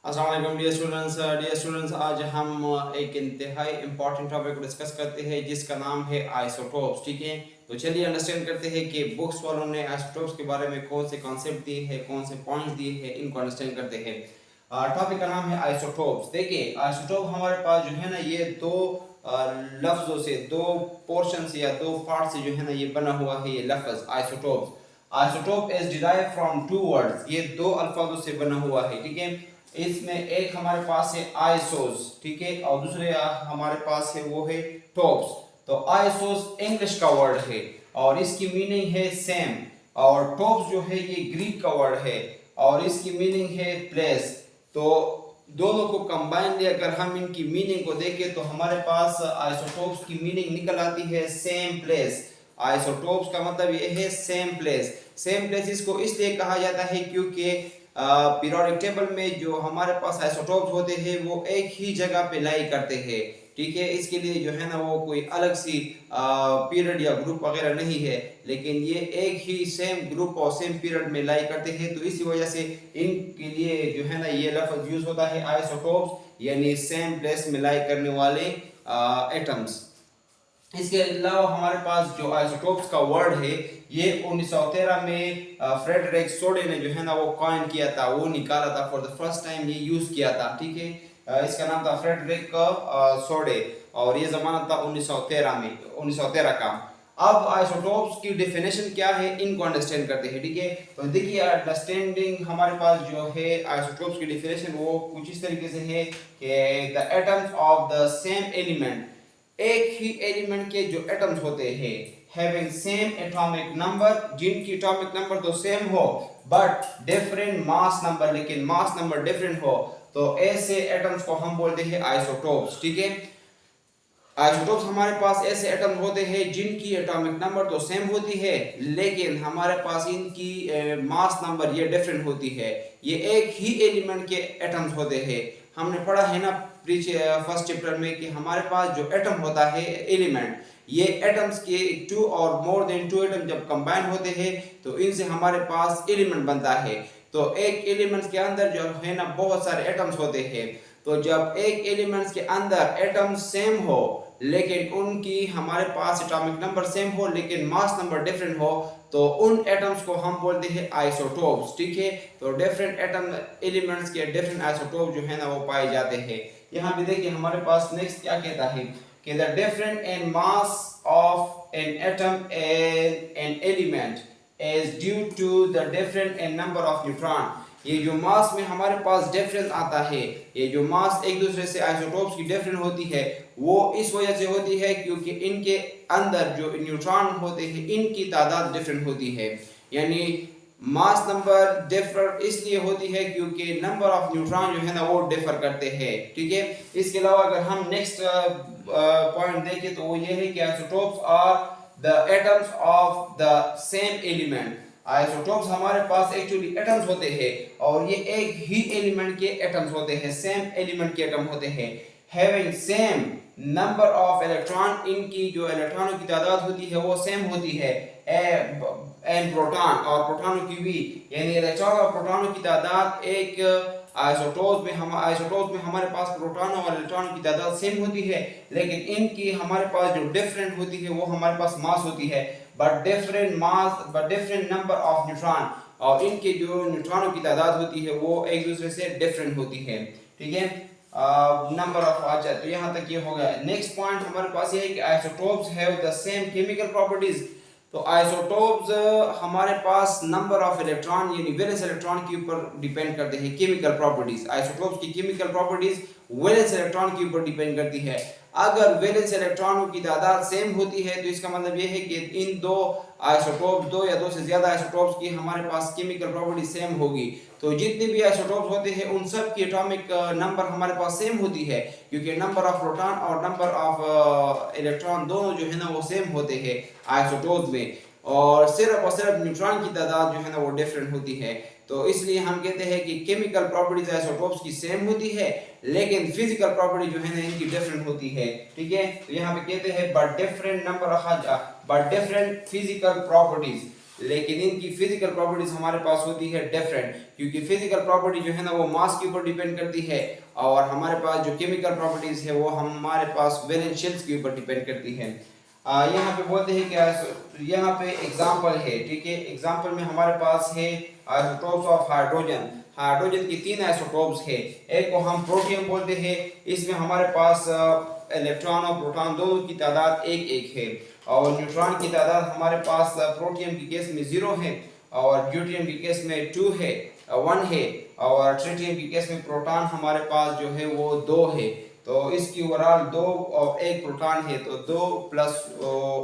अस्सलाम वालेकुम dear students आज हम एक इंतहाई इम्पॉर्टेंट टॉपिक को डिस्कस करते हैं जिसका नाम है आइसोटोप्स। ठीक है, तो चलिए अंडरस्टैंड करते हैं कि बुक्स वालों ने आइसोटोप्स के बारे में कौन से कॉन्सेप्ट दिए हैं, कौन से पॉइंट्स दिए हैं, इनको अंडरस्टैंड करते हैं। टॉपिक का नाम है आइसोटोप्स। देखिए आइसोटोप हमारे पास जो है ना ये दो लफ्जों से, दो पोर्शन से या दो पार्ट से जो है ना ये बना हुआ है ये लफ्ज isotopes. Isotope is derive from two words, ये दो अल्फाजों से बना हुआ है। ठीक है, इसमें एक हमारे पास है आइसोस, ठीक है, और दूसरे हमारे पास है वो है टॉप्स। तो आइसोस इंग्लिश का वर्ड है और इसकी मीनिंग है सेम, और टॉप्स जो है ये ग्रीक का वर्ड है और इसकी मीनिंग है प्लेस। तो दोनों को कंबाइनली अगर हम इनकी मीनिंग को देखें तो हमारे पास आइसोटोप्स की मीनिंग निकल आती है सेम प्लेस। आइसोटोप्स का मतलब ये है सेम प्लेस। सेम प्लेस इसको इसलिए कहा जाता है क्योंकि पीरियोडिक टेबल में जो हमारे पास आइसोटोप्स होते हैं वो एक ही जगह पे लाई करते हैं। ठीक है, इसके लिए जो है ना वो कोई अलग सी पीरियड या ग्रुप वगैरह नहीं है, लेकिन ये एक ही सेम ग्रुप और सेम पीरियड में लाई करते हैं। तो इसी वजह से इनके लिए जो है ना ये लफ्ज यूज होता है आइसोटोप्स, यानी सेम प्लेस में लाई करने वाले एटम्स। इसके अलावा हमारे पास जो आइसोटोप्स का वर्ड है ये 1913 में फ्रेडरिक सोडे ने जो है ना वो कॉइन किया था, वो निकाला था, फॉर द फर्स्ट टाइम ये यूज किया था। ठीक है, इसका नाम था फ्रेडरिक सोडे और ये जमाना था 1913 में, 1913 का। अब आइसोटोप्स की डेफिनेशन क्या है इनको अंडरस्टैंड करते हैं। ठीक है, तो देखिए अंडरस्टैंडिंग हमारे पास जो है आइसोटोप्स की डेफिनेशन वो कुछ इस तरीके से है कि the atoms of the same element, एक ही एलिमेंट के जो एटम्स होते हैं हैविंग सेम एटॉमिक नंबर, जिनकी एटॉमिक नंबर तो सेम हो बट डिफरेंट मास नंबर, लेकिन मास नंबर डिफरेंट हो, तो ऐसे एटम्स को हम बोलते हैं आइसोटोप्स। ठीक है, आइसोटोप्स हमारे पास ऐसे एटम्स होते हैं जिनकी एटॉमिक नंबर तो सेम होती है लेकिन हमारे पास इनकी मास नंबर ये डिफरेंट होती है। ये एक ही एलिमेंट के एटम्स होते हैं। हमने पढ़ा है ना फर्स्ट चैप्टर में कि हमारे पास जो एटम होता है एलिमेंट, ये एटम्स के टू और मोर देन टू एटम जब कंबाइन होते हैं तो इनसे हमारे पास एलिमेंट बनता है। तो एक एलिमेंट के अंदर जो है ना बहुत सारे एटम्स होते हैं, तो जब एक एलिमेंट्स के अंदर एटम सेम हो लेकिन उनकी हमारे पास एटॉमिक नंबर सेम हो लेकिन मास नंबर डिफरेंट हो, तो उन एटम्स को हम बोलते हैं आइसोटोप्स। ठीक है, तो डिफरेंट एटम एलिमेंट्स के डिफरेंट आइसोटोप जो है ना वो पाए जाते हैं। यहाँ पे देखिए हमारे पास नेक्स्ट क्या कहता है कि the different in mass of an atom an element is due to the different in number of neutron. ये जो मास में हमारे पास डिफरेंस आता है, ये जो मास एक दूसरे से आइसोटोप्स की डिफरेंट होती है वो इस वजह से होती है क्योंकि इनके अंदर जो न्यूट्रॉन होते हैं इनकी तादाद डिफरेंट होती है। यानी मास नंबर डिफर इसलिए होती है क्योंकि नंबर ऑफ न्यूट्रॉन जो है ना वो डिफर करते हैं। ठीक है, इसके अलावा अगर हम नेक्स्ट पॉइंट देखें तो वो ये है कि isotopes are the atoms of the same element. Isotopes हमारे पास एक्चुअली एटम्स होते हैं और ये एक ही एलिमेंट के एटम्स होते हैं, सेम एलिमेंट के एटम होते हैं, having same number of electron, इनकी जो इलेक्ट्रॉनों की तादाद होती है वो सेम होती है एंड प्रोटॉन और प्रोटॉनों की भी, यानी इलेक्ट्रॉन और प्रोटॉनों की तादाद एक आइसोटोप्स में हमारे पास प्रोटॉनों और इलेक्ट्रॉनों की तादाद सेम होती है लेकिन इनकी हमारे पास जो डिफरेंट होती है वो हमारे पास मास होती है but different mass but different number of neutron, और इनके जो न्यूट्रॉनों की तादाद होती है वो एक दूसरे से डिफरेंट होती है। ठीक है, नंबर ऑफ, अच्छा तो यहाँ तक ये हो गया। नेक्स्ट पॉइंट हमारे पास ये है कि isotopes have the same chemical properties. तो आइसोटोप्स हमारे पास नंबर ऑफ इलेक्ट्रॉन यानी वैलेंस इलेक्ट्रॉन के ऊपर डिपेंड करते हैं। केमिकल प्रॉपर्टीज, आइसोटोप्स की केमिकल प्रॉपर्टीज वैलेंस इलेक्ट्रॉन के ऊपर डिपेंड करती है। अगर वैलेंस इलेक्ट्रॉनों की तादाद सेम होती है तो इसका मतलब ये है कि इन दो आइसोटोप, दो या दो से ज्यादा आइसोटोप्स की हमारे पास केमिकल प्रॉपर्टी सेम होगी। तो जितने भी आइसोटोप्स होते हैं उन सब की एटॉमिक नंबर हमारे पास सेम होती है क्योंकि नंबर ऑफ प्रोटॉन और नंबर ऑफ इलेक्ट्रॉन दोनों जो है ना वो सेम होते हैं आइसोटोप्स में, और सिर्फ न्यूट्रॉन की तादाद जो है ना वो डिफरेंट होती है। तो इसलिए हम कहते हैं कि केमिकल प्रॉपर्टीज आइसोटोप्स की सेम होती है लेकिन फिजिकल प्रॉपर्टी जो है ना इनकी डिफरेंट होती है। ठीक है, तो यहाँ पे कहते हैं but different number of but different physical properties. लेकिन इनकी फिजिकल प्रॉपर्टीज हमारे पास होती है डिफरेंट, क्योंकि फिजिकल प्रॉपर्टी जो है ना वो मास के ऊपर डिपेंड करती है, और हमारे पास जो केमिकल प्रॉपर्टीज है वो हमारे पास वैलेंस शेल्स के ऊपर डिपेंड करती है। यहाँ पे बोलते हैं कि यहाँ पे एग्जांपल है, ठीक है। एग्जांपल में हमारे पास है आइसोटोप्स ऑफ हाइड्रोजन। हाइड्रोजन की 3 आइसोटोप्स है। एक को हम प्रोटियम बोलते हैं, इसमें हमारे पास इलेक्ट्रॉन और प्रोटॉन दोनों की तादाद एक एक है, और न्यूट्रॉन की तादाद हमारे पास प्रोटियम की केस में 0 है, और ड्यूटियम की केस में 2 है 1 है, और ट्रिटियम की केस में प्रोटॉन हमारे पास जो है वो 2 है। तो इसकी ओवरऑल 2 और 1 प्रोटॉन है, तो 2 प्लस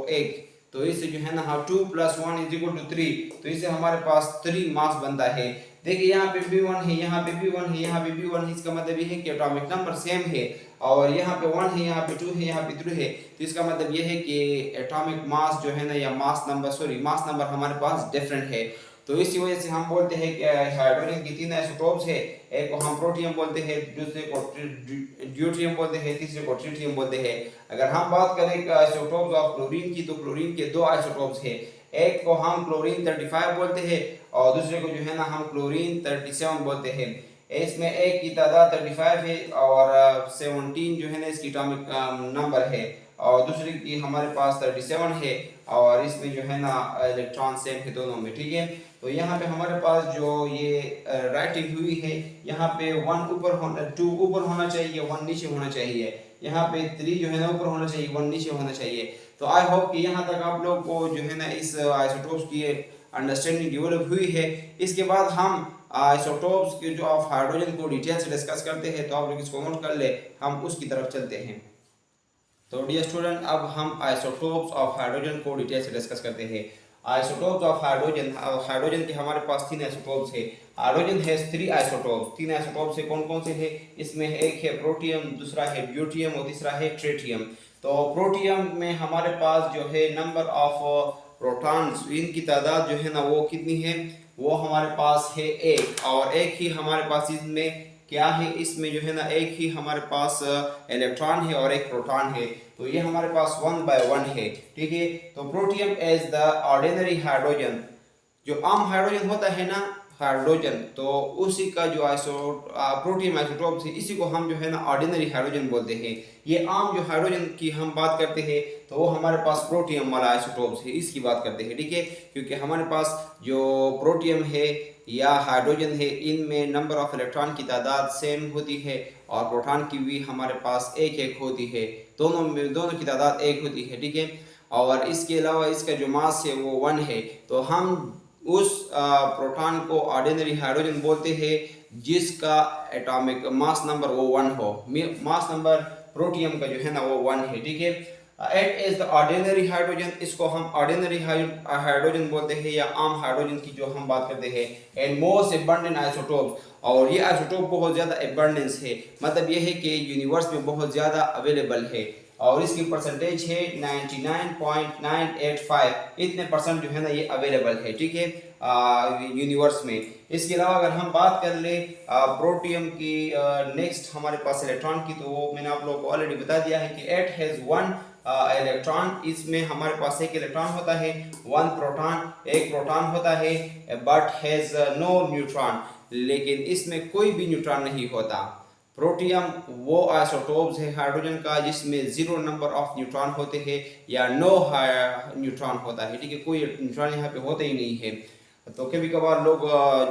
1, तो इससे जो है ना हम 2 + 1 = 3, तो इससे हमारे पास 3 मास बनता है। देखिए यहाँ पे B1 है, यहाँ पे B1 है, यहाँ पे B1 है, इसका मतलब ये है कि एटॉमिक नंबर सेम है, और यहाँ पे 1 है, यहाँ पे 2 है, यहाँ पे 3 है, तो इसका मतलब ये है कि एटॉमिक मास जो है ना या मास नंबर हमारे पास डिफरेंट है। तो इसी वजह से हम बोलते हैं कि हाइड्रोजन की 3 आइसोटोप्स है। एक को हम प्रोटियम बोलते हैं, दूसरे को ड्यूटियम बोलते हैं, तीसरे को ट्रिटियम बोलते हैं। अगर हम बात करें आइसोटोप्स ऑफ क्लोरीन की, तो क्लोरीन के 2 आइसोटोप्स है। एक को हम क्लोरीन 35 बोलते हैं, और दूसरे को जो है ना हम क्लोरीन 37 बोलते हैं। इसमें एक की तादाद 35 है, और 17 जो है ना इसकी एटॉमिक नंबर है, और दूसरे की हमारे पास 37 है, और इसमें जो है ना इलेक्ट्रॉन सेम है दोनों में, ठीक है। तो यहाँ पे हमारे पास जो ये राइटिंग हुई है, यहाँ पे 1 ऊपर होना, 2 ऊपर होना चाहिए, 1 नीचे होना चाहिए। यहाँ पे 3 जो है ना ऊपर होना चाहिए, 1 नीचे होना चाहिए। तो आई होप कि यहाँ तक आप लोग को जो है ना इस आइसोटोप्स की अंडरस्टैंडिंग डेवलप हुई है। इसके बाद हम आइसोटोप्स के जो ऑफ हाइड्रोजन को डिटेल से डिस्कस करते हैं, तो आप लोग इसको नोट कर ले, हम उसकी तरफ चलते हैं। तो डियर स्टूडेंट, अब हम आइसोटोप्स ऑफ हाइड्रोजन को डिटेल से डिस्कस करते हैं। आइसोटोप्स ऑफ हाइड्रोजन के हमारे पास 3 आइसोटोप्स है। Hydrogen has 3 isotopes. 3 आइसोटोप्स से कौन कौन से है? इसमें एक है प्रोटियम, दूसरा है ड्यूटियम, और तीसरा है ट्रिटियम। तो प्रोटियम में हमारे पास जो है नंबर ऑफ प्रोटॉन्स, इनकी तादाद जो है ना वो कितनी है? वो हमारे पास है 1, और एक ही हमारे पास इसमें क्या है, इसमें जो है ना एक ही हमारे पास इलेक्ट्रॉन है और एक प्रोटॉन है। तो ये हमारे पास 1/1 है, ठीक है। तो protium as the ordinary hydrogen, जो आम हाइड्रोजन होता है ना हाइड्रोजन, तो उसी का जो प्रोटियम आइसोटोप है, इसी को हम जो है ना ऑर्डिनरी हाइड्रोजन बोलते हैं। ये आम जो हाइड्रोजन की हम बात करते हैं, तो वो हमारे पास प्रोटियम वाला आइसोटोप है, इसकी बात करते हैं, ठीक है। क्योंकि हमारे पास जो प्रोटियम है या हाइड्रोजन है, इनमें नंबर ऑफ इलेक्ट्रॉन की तादाद सेम होती है, और प्रोटॉन की भी हमारे पास एक एक होती है, दोनों की तादाद एक होती है, ठीक है। और इसके अलावा इसका जो मास है वो 1 है। तो हम उस प्रोटॉन को ऑर्डिनरी हाइड्रोजन बोलते हैं जिसका एटॉमिक मास नंबर वो 1 हो। मास नंबर प्रोटियम का जो है ना वो 1 है, ठीक है। It is the ordinary hydrogen, इसको हम ऑर्डिनरी हाइड्रोजन बोलते हैं या आम हाइड्रोजन की जो हम बात करते हैं। एंड मोस्ट एबंडेंट आइसोटोप, और ये आइसोटोप बहुत ज़्यादा एबंडेंस है, मतलब ये है कि यूनिवर्स में बहुत ज़्यादा अवेलेबल है, और इसकी परसेंटेज है 99.985, इतने परसेंट जो है ना ये अवेलेबल है, ठीक है, यूनिवर्स में। इसके अलावा अगर हम बात कर ले प्रोटियम की नेक्स्ट हमारे पास इलेक्ट्रॉन की, तो वो मैंने आप लोगों को ऑलरेडी बता दिया है कि एट हैज़ 1 इलेक्ट्रॉन, इसमें हमारे पास एक इलेक्ट्रॉन होता है, 1 प्रोटॉन, एक प्रोटॉन होता है, बट हैज़ नो न्यूट्रॉन, लेकिन इसमें कोई भी न्यूट्रॉन नहीं होता। प्रोटियम वो आइसोटोप्स है हाइड्रोजन का जिसमें 0 नंबर ऑफ न्यूट्रॉन होते हैं या नो न्यूट्रॉन होता है, ठीक है, कोई न्यूट्रॉन यहाँ पे होते ही नहीं है। तो कभी कभार लोग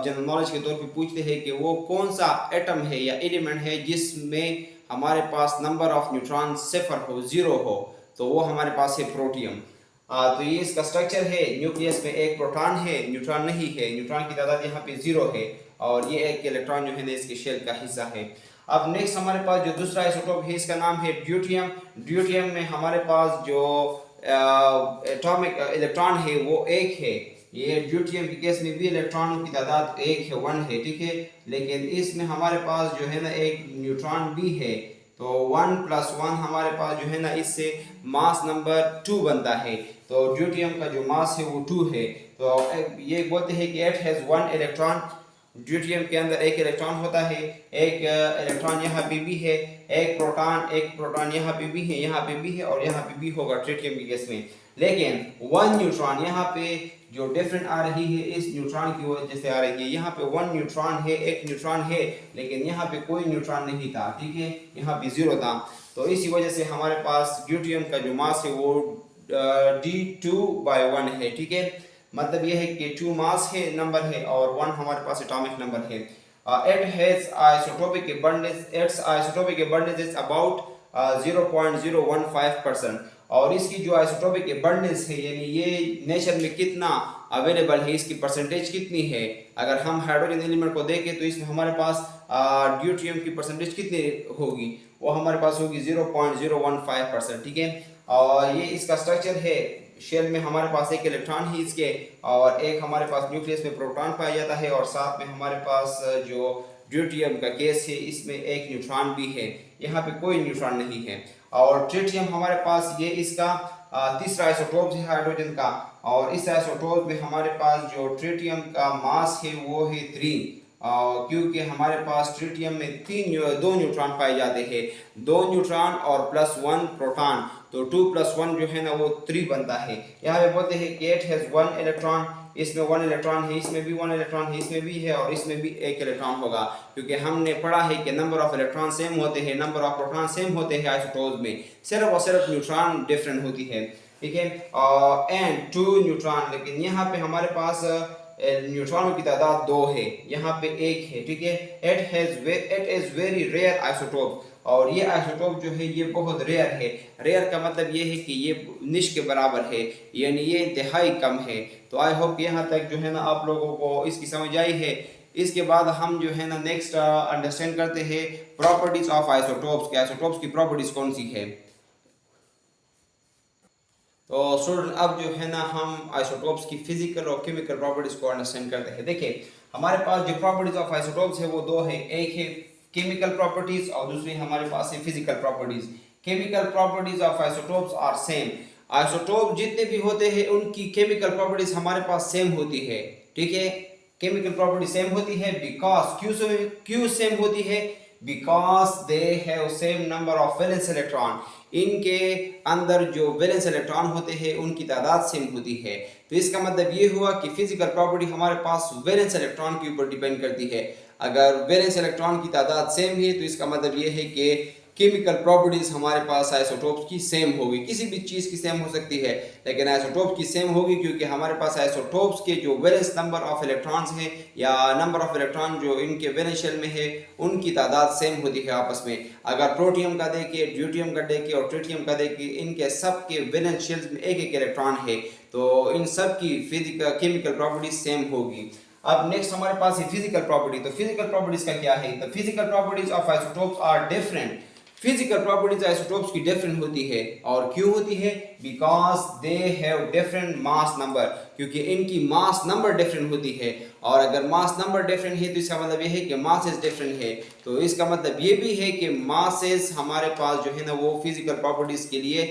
जनरल नॉलेज के तौर पे पूछते हैं कि वो कौन सा एटम है या एलिमेंट है जिसमें हमारे पास नंबर ऑफ न्यूट्रॉन 0 हो, 0 हो, तो वो हमारे पास है प्रोटियम। तो ये इसका स्ट्रक्चर है, न्यूक्लियस में एक प्रोटॉन है, न्यूट्रॉन नहीं है, न्यूट्रॉन की तादाद यहाँ पे 0 है, और ये एक इलेक्ट्रॉन जो है ना इसके शेल का हिस्सा है। अब नेक्स्ट हमारे पास जो दूसरा आइसोटोप है, इसका नाम है ड्यूटियम। ड्यूटियम में हमारे पास जो एटॉमिक इलेक्ट्रॉन है वो 1 है। ये ड्यूटियम के केस में भी इलेक्ट्रॉनों की तादाद 1 है, 1 है, ठीक है, लेकिन इसमें हमारे पास जो है ना एक न्यूट्रॉन भी है। तो 1 + 1 हमारे पास जो है ना इससे मास नंबर 2 बनता है। तो ड्यूटियम का जो मास है वो 2 है। तो ये बोलते हैं कि एट हैज़ 1 इलेक्ट्रॉन, ड्यूटियम के अंदर एक इलेक्ट्रॉन होता है, एक इलेक्ट्रॉन यहाँ पे भी है, एक प्रोटॉन यहाँ पे भी है, यहाँ पे भी है, और यहाँ पे भी होगा ट्रिटियम के केस में। लेकिन 1 न्यूट्रॉन यहाँ पे जो डिफरेंट आ रही है इस न्यूट्रॉन की वजह से आ रही है। यहाँ पे 1 न्यूट्रॉन है, 1 न्यूट्रॉन है, लेकिन यहाँ पे कोई न्यूट्रॉन नहीं था, ठीक है, यहाँ पे 0 था। तो इसी वजह से हमारे पास ड्यूटियम का जो मास है वो D2/1 है, ठीक है। मतलब ये है कि 2 मास है, नंबर है, और 1 हमारे पास एटॉमिक नंबर है। It has isotopic abundance. Its isotopic abundance is about 0.015%। और इसकी जो आइसोटोपिक एबंडेंस है, यानी ये नेचर में कितना अवेलेबल है, इसकी परसेंटेज कितनी है। अगर हम हाइड्रोजन एलिमेंट को देखें तो इसमें हमारे पास ड्यूटियम की परसेंटेज कितनी होगी, वो हमारे पास होगी 0.015%, ठीक है। और ये इसका स्ट्रक्चर है, शेल में हमारे पास एक इलेक्ट्रॉन ही इसके, और एक हमारे पास न्यूक्लियस में प्रोटॉन पाया जाता है, और साथ में हमारे पास जो ड्यूटियम का केस है इसमें एक न्यूट्रॉन भी है, यहाँ पे कोई न्यूट्रॉन नहीं है। और ट्रिटियम हमारे पास ये इसका तीसरा आइसोटोप है हाइड्रोजन का, और इस आइसोटोप में हमारे पास जो ट्रिटियम का मास है वो है 3, क्योंकि हमारे पास ट्रिटियम में 2 न्यूट्रॉन पाए जाते हैं, 2 न्यूट्रॉन और +1 प्रोटॉन, तो 2 + 1 जो है ना वो 3 बनता है। यहाँ पे बोलते हैं कि इट हैज 1 इलेक्ट्रॉन, इसमें 1 इलेक्ट्रॉन है, इसमें भी 1 इलेक्ट्रॉन है, इसमें भी है, और इसमें भी 1 इलेक्ट्रॉन होगा, क्योंकि हमने पढ़ा है कि नंबर ऑफ इलेक्ट्रॉन सेम होते हैं, नंबर ऑफ प्रोटॉन सेम होते हैं आइसोटोप्स में, सिर्फ और सिर्फ न्यूट्रॉन डिफरेंट होती है, ठीक है। एंड 2 न्यूट्रॉन, लेकिन यहाँ पे हमारे पास न्यूट्रॉनों की तादाद 2 है, यहाँ पे 1 है, ठीक है। It is very rare isotope, और ये आइसोटोप जो है ये बहुत रेयर है। रेयर का मतलब ये है कि ये निश के बराबर है, यानी ये इंतहाई कम है। तो आई होप यहाँ तक जो है ना आप लोगों को इसकी समझ आई है। इसके बाद हम जो है ना नेक्स्ट अंडरस्टैंड करते हैं प्रॉपर्टीज ऑफ आइसोटोप्स के, आइसोटोप्स की प्रॉपर्टीज कौन सी है। तो स्टूडेंट अब जो है ना हम आइसोटोप्स की फिजिकल और केमिकल प्रॉपर्टीज को अंडरस्टैंड करते हैं। देखिए हमारे पास जो प्रॉपर्टीज ऑफ आइसोटोप्स है वो 2 है, एक है केमिकल प्रॉपर्टीज और दूसरी हमारे पास है physical properties. Chemical properties of isotopes are same, isotope जितने भी होते हैं उनकी केमिकल प्रॉपर्टीज हमारे पास सेम होती है, ठीक है। केमिकल प्रॉपर्टी सेम होती है बिकॉज क्यों सेम होती है, because they have same number of valence electron, इनके अंदर जो वैलेंस इलेक्ट्रॉन होते हैं उनकी तादाद सेम होती है। तो इसका मतलब ये हुआ कि फिजिकल प्रॉपर्टी हमारे पास वैलेंस इलेक्ट्रॉन के ऊपर डिपेंड करती है। अगर वैलेंस इलेक्ट्रॉन की तादाद सेम है तो इसका मतलब ये है कि केमिकल प्रॉपर्टीज हमारे पास आइसोटोप्स की सेम होगी। किसी भी चीज़ की सेम हो सकती है लेकिन आइसोटोप की सेम होगी, क्योंकि हमारे पास आइसोटोप्स के जो वैलेंस नंबर ऑफ इलेक्ट्रॉन्स हैं या नंबर ऑफ इलेक्ट्रॉन जो इनके वैलेंस शेल में है उनकी तादाद सेम होती है आपस में। अगर प्रोटियम का देखें, ड्यूटियम का देखें और ट्रिटियम का देखें, इनके सब के वैलेंस शेल्स में एक एक इलेक्ट्रॉन है, तो इन सब की फिजिकल केमिकल प्रॉपर्टीज सेम होगी। अब नेक्स्ट हमारे पास है फिजिकल प्रॉपर्टी। तो फिजिकल प्रॉपर्टीज का क्या है, तो physical properties of isotopes are different. Physical properties isotopes की डिफरेंट होती है, और क्यों होती है, because they have different mass number, क्योंकि इनकी मास नंबर डिफरेंट होती है। और अगर मास नंबर डिफरेंट है तो इसका मतलब ये है कि मासेस डिफरेंट है। तो इसका मतलब ये भी है कि मासेस हमारे पास जो है ना वो फिजिकल प्रॉपर्टीज के लिए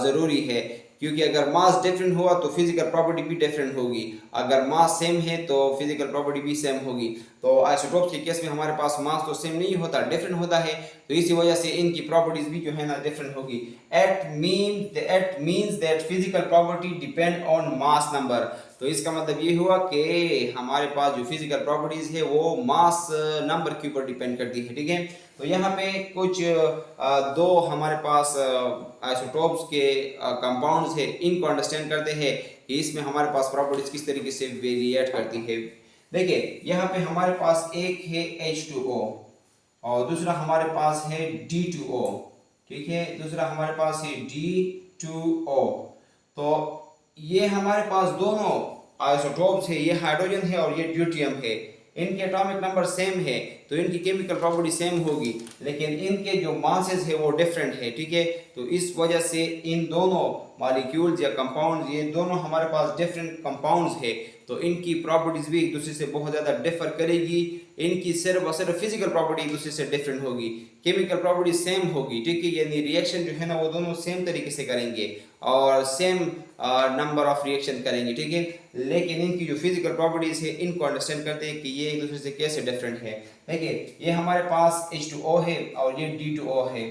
ज़रूरी है, क्योंकि अगर मास डिफरेंट हुआ तो फिजिकल प्रॉपर्टी भी डिफरेंट होगी, अगर मास सेम है तो फिजिकल प्रॉपर्टी भी सेम होगी। तो आइसोटोप्स के केस में हमारे पास मास तो सेम नहीं होता, डिफरेंट होता है, तो इसी वजह से इनकी प्रॉपर्टीज भी जो है ना डिफरेंट होगी। It means that physical property depend on mass number. तो इसका मतलब ये हुआ कि हमारे पास जो फिजिकल प्रॉपर्टीज है वो मास नंबर के ऊपर डिपेंड करती है, ठीक है। तो यहाँ पे कुछ 2 हमारे पास आइसोटोप्स के कंपाउंड्स है, इनको अंडरस्टैंड करते हैं कि इसमें हमारे पास प्रॉपर्टीज किस तरीके से वेरिएट करती है। देखिए यहाँ पे हमारे पास एक है H2O और दूसरा हमारे पास है D2O, ठीक है, दूसरा हमारे पास है D2O। तो ये हमारे पास दोनों आइसोटोप्स है, ये हाइड्रोजन है और ये ड्यूटियम है, इनके एटॉमिक नंबर सेम है तो इनकी केमिकल प्रॉपर्टी सेम होगी, लेकिन इनके जो मासेस है वो डिफरेंट है, ठीक है। तो इस वजह से इन दोनों मॉलिक्यूल्स या कंपाउंड्स, ये दोनों हमारे पास डिफरेंट कंपाउंड्स है, तो इनकी प्रॉपर्टीज भी एक दूसरे से बहुत ज़्यादा डिफर करेगी। इनकी सिर्फ और सिर्फ फिजिकल प्रॉपर्टी एक दूसरे से डिफरेंट होगी, केमिकल प्रॉपर्टी सेम होगी, ठीक है, यानी रिएक्शन जो है ना वो दोनों सेम तरीके से करेंगे और सेम नंबर ऑफ रिएक्शन करेंगे, ठीक है। लेकिन इनकी जो फिजिकल प्रॉपर्टीज है इनको अंडरस्टैंड करते हैं कि ये एक दूसरे से कैसे डिफरेंट है। देखिए ये हमारे पास H2O है और ये D2O है।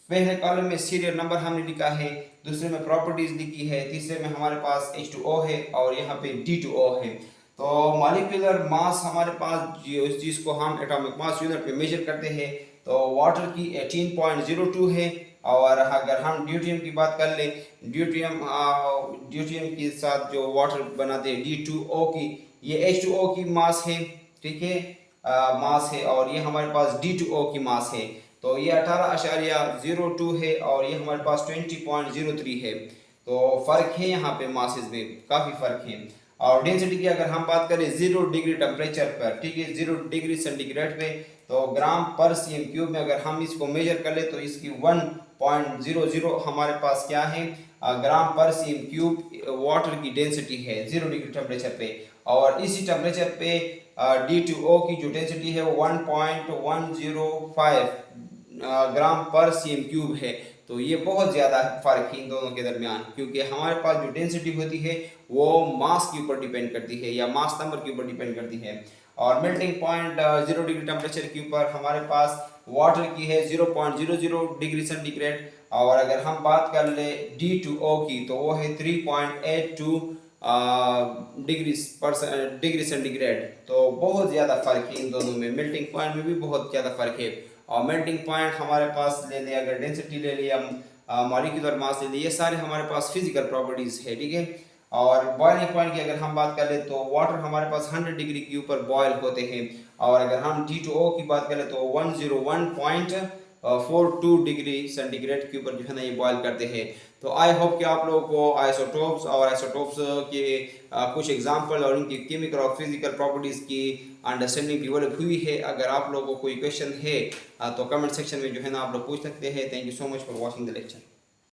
पहले कॉलम में सीरियल नंबर हमने लिखा है, दूसरे में प्रॉपर्टीज लिखी है, तीसरे में हमारे पास H2O है और यहाँ पे D2O है। तो मॉलिक्यूलर मास हमारे पास इस चीज़ को हम एटॉमिक मास यूनिट पे मेजर करते हैं तो वाटर की 18.02 है। और अगर हम ड्यूटियम की बात कर ले, ड्यूटियम के साथ जो वाटर बनाते हैं D2O की, ये H2O की मास है, ठीक है, मास है, और ये हमारे पास D2O की मास है। तो ये 18.02 है और ये हमारे पास 20.03 है। तो फ़र्क है यहाँ पे मासेस में, काफ़ी फ़र्क है। और डेंसिटी की अगर हम बात करें 0 डिग्री टेम्परेचर पर, ठीक है, 0 डिग्री सेंटीग्रेड पे, तो ग्राम पर cm³ में अगर हम इसको मेजर कर ले तो इसकी 1.00 हमारे पास क्या है, ग्राम पर cm³ वाटर की डेंसिटी है 0 डिग्री टेम्परेचर पे। और इसी टेम्परेचर पे D2O की जो डेंसिटी है वो 1.105 ग्राम पर cm³ है। तो ये बहुत ज़्यादा फ़र्क है इन दोनों के दरमियान, क्योंकि हमारे पास जो डेंसिटी होती है वो मास के ऊपर डिपेंड करती है या मास नंबर के ऊपर डिपेंड करती है। और मेल्टिंग पॉइंट 0 डिग्री टेम्परेचर के ऊपर हमारे पास वाटर की है 0.00 डिग्री सेंटीग्रेड। और अगर हम बात कर ले D2O की तो वो है 3.82 डिग्री सेंटीग्रेड। तो बहुत ज़्यादा फ़र्क है इन दोनों में, मेल्टिंग पॉइंट में भी बहुत ज़्यादा फ़र्क है। और मेल्टिंग पॉइंट हमारे पास ले लिया, अगर डेंसिटी ले लिया, मॉलिक्यूलर मास ले लिया, ये सारे हमारे पास फिजिकल प्रॉपर्टीज़ है, ठीक है। और बॉइलिंग पॉइंट की अगर हम बात कर ले तो वाटर हमारे पास 100 डिग्री के ऊपर बॉयल होते हैं। और अगर हम D2O की बात करें तो 101.42 डिग्री सेंटीग्रेड के ऊपर जो है ना ये बॉयल करते हैं। तो आई होप कि आप लोगों को आइसोटोप्स और आइसोटोप्स के कुछ एग्जांपल और इनकी केमिकल और फिजिकल प्रॉपर्टीज़ की अंडरस्टैंडिंग डेवलप हुई है। अगर आप लोगों को कोई क्वेश्चन है तो कमेंट सेक्शन में जो है ना आप लोग पूछ सकते हैं। Thank you so much for watching the lecture.